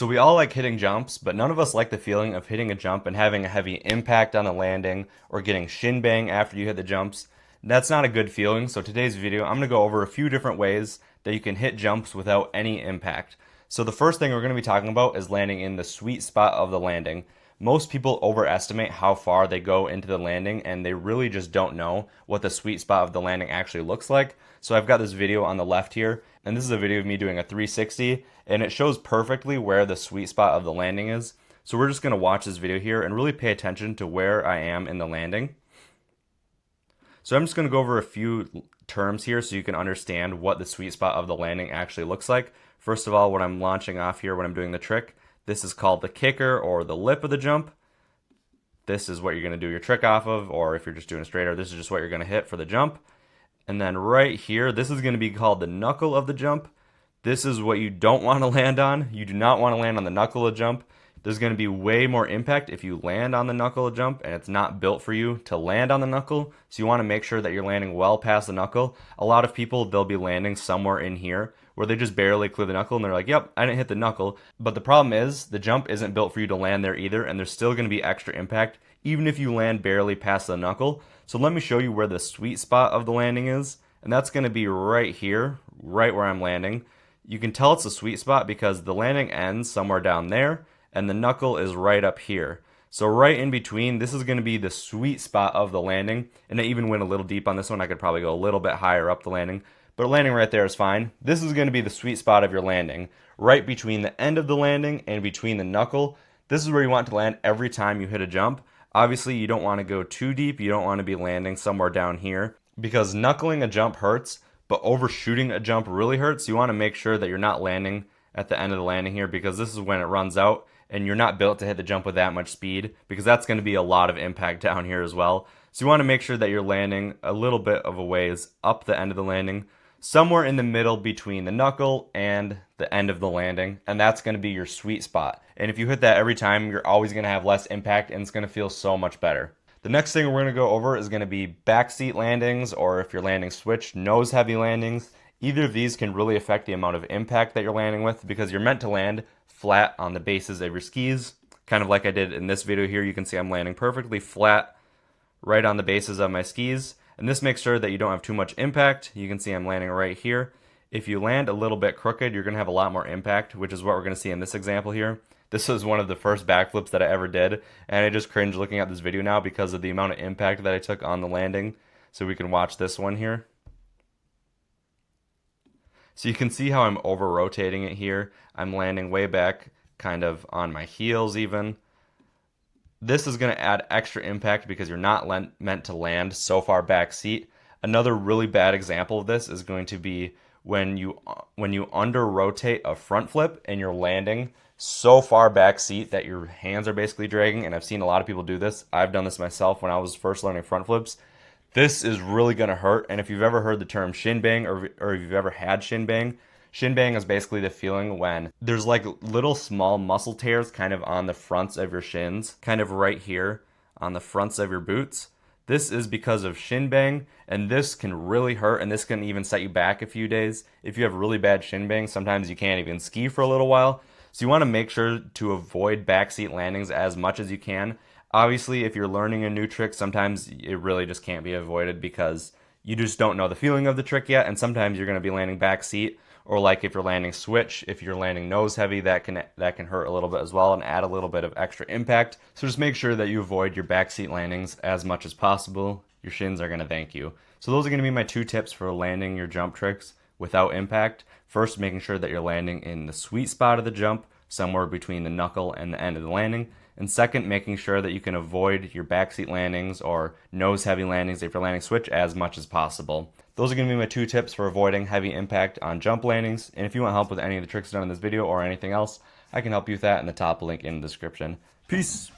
So we all like hitting jumps, but none of us like the feeling of hitting a jump and having a heavy impact on the landing or getting shin bang after you hit the jumps. That's not a good feeling, so today's video I'm going to go over a few different ways that you can hit jumps without any impact. So the first thing we're going to be talking about is landing in the sweet spot of the landing. Most people overestimate how far they go into the landing and they really just don't know what the sweet spot of the landing actually looks like. So I've got this video on the left here, and this is a video of me doing a 360, and it shows perfectly where the sweet spot of the landing is. So we're just going to watch this video here and really pay attention to where I am in the landing. So I'm just going to go over a few terms here so you can understand what the sweet spot of the landing actually looks like. First of all, when I'm launching off here, when I'm doing the trick, this is called the kicker or the lip of the jump. This is what you're going to do your trick off of, or if you're just doing a straighter, this is just what you're going to hit for the jump. And then right here, this is going to be called the knuckle of the jump. This is what you don't want to land on. You do not want to land on the knuckle of jump. There's going to be way more impact if you land on the knuckle of jump, and it's not built for you to land on the knuckle. So you want to make sure that you're landing well past the knuckle. A lot of people, they'll be landing somewhere in here where they just barely clear the knuckle and they're like, yep, I didn't hit the knuckle. But the problem is the jump isn't built for you to land there either, and there's still going to be extra impact even if you land barely past the knuckle. So let me show you where the sweet spot of the landing is, and that's going to be right here, right where I'm landing. You can tell it's a sweet spot because the landing ends somewhere down there and the knuckle is right up here. So right in between, this is going to be the sweet spot of the landing, and I even went a little deep on this one. I could probably go a little bit higher up the landing, but landing right there is fine. This is going to be the sweet spot of your landing, right between the end of the landing and between the knuckle. This is where you want to land every time you hit a jump. Obviously, you don't want to go too deep. You don't want to be landing somewhere down here because knuckling a jump hurts, but overshooting a jump really hurts. You want to make sure that you're not landing at the end of the landing here because this is when it runs out and you're not built to hit the jump with that much speed because that's going to be a lot of impact down here as well. So you want to make sure that you're landing a little bit of a ways up the end of the landing, somewhere in the middle between the knuckle and the end of the landing, and that's going to be your sweet spot. And if you hit that every time, you're always going to have less impact and it's going to feel so much better. The next thing we're going to go over is going to be backseat landings, or if you're landing switch, nose heavy landings. Either of these can really affect the amount of impact that you're landing with because you're meant to land flat on the bases of your skis, kind of like I did in this video here. You can see I'm landing perfectly flat right on the bases of my skis, and this makes sure that you don't have too much impact. You can see I'm landing right here. If you land a little bit crooked, you're going to have a lot more impact, which is what we're going to see in this example here. This was one of the first backflips that I ever did, and I just cringe looking at this video now because of the amount of impact that I took on the landing. So we can watch this one here. So you can see how I'm over rotating it here. I'm landing way back, kind of on my heels even. This is going to add extra impact because you're not meant to land so far back seat. Another really bad example of this is going to be when you under rotate a front flip and you're landing so far back seat that your hands are basically dragging, and I've seen a lot of people do this. I've done this myself when I was first learning front flips. This is really going to hurt, and if you've ever heard the term shin bang or if you've ever had shin bang is basically the feeling when there's like little small muscle tears kind of on the fronts of your shins, kind of right here on the fronts of your boots. This is because of shin bang, and this can really hurt, and this can even set you back a few days. If you have really bad shin bang, sometimes you can't even ski for a little while. So you want to make sure to avoid backseat landings as much as you can. Obviously, if you're learning a new trick, sometimes it really just can't be avoided because you just don't know the feeling of the trick yet, and sometimes you're going to be landing backseat, or like if you're landing switch, if you're landing nose heavy, that can hurt a little bit as well and add a little bit of extra impact. So just make sure that you avoid your backseat landings as much as possible. Your shins are going to thank you. So those are going to be my 2 tips for landing your jump tricks without impact. First, making sure that you're landing in the sweet spot of the jump, somewhere between the knuckle and the end of the landing. And second, making sure that you can avoid your backseat landings or nose heavy landings if you're landing switch as much as possible. Those are going to be my 2 tips for avoiding heavy impact on jump landings. And if you want help with any of the tricks done in this video or anything else, I can help you with that in the top link in the description. Peace!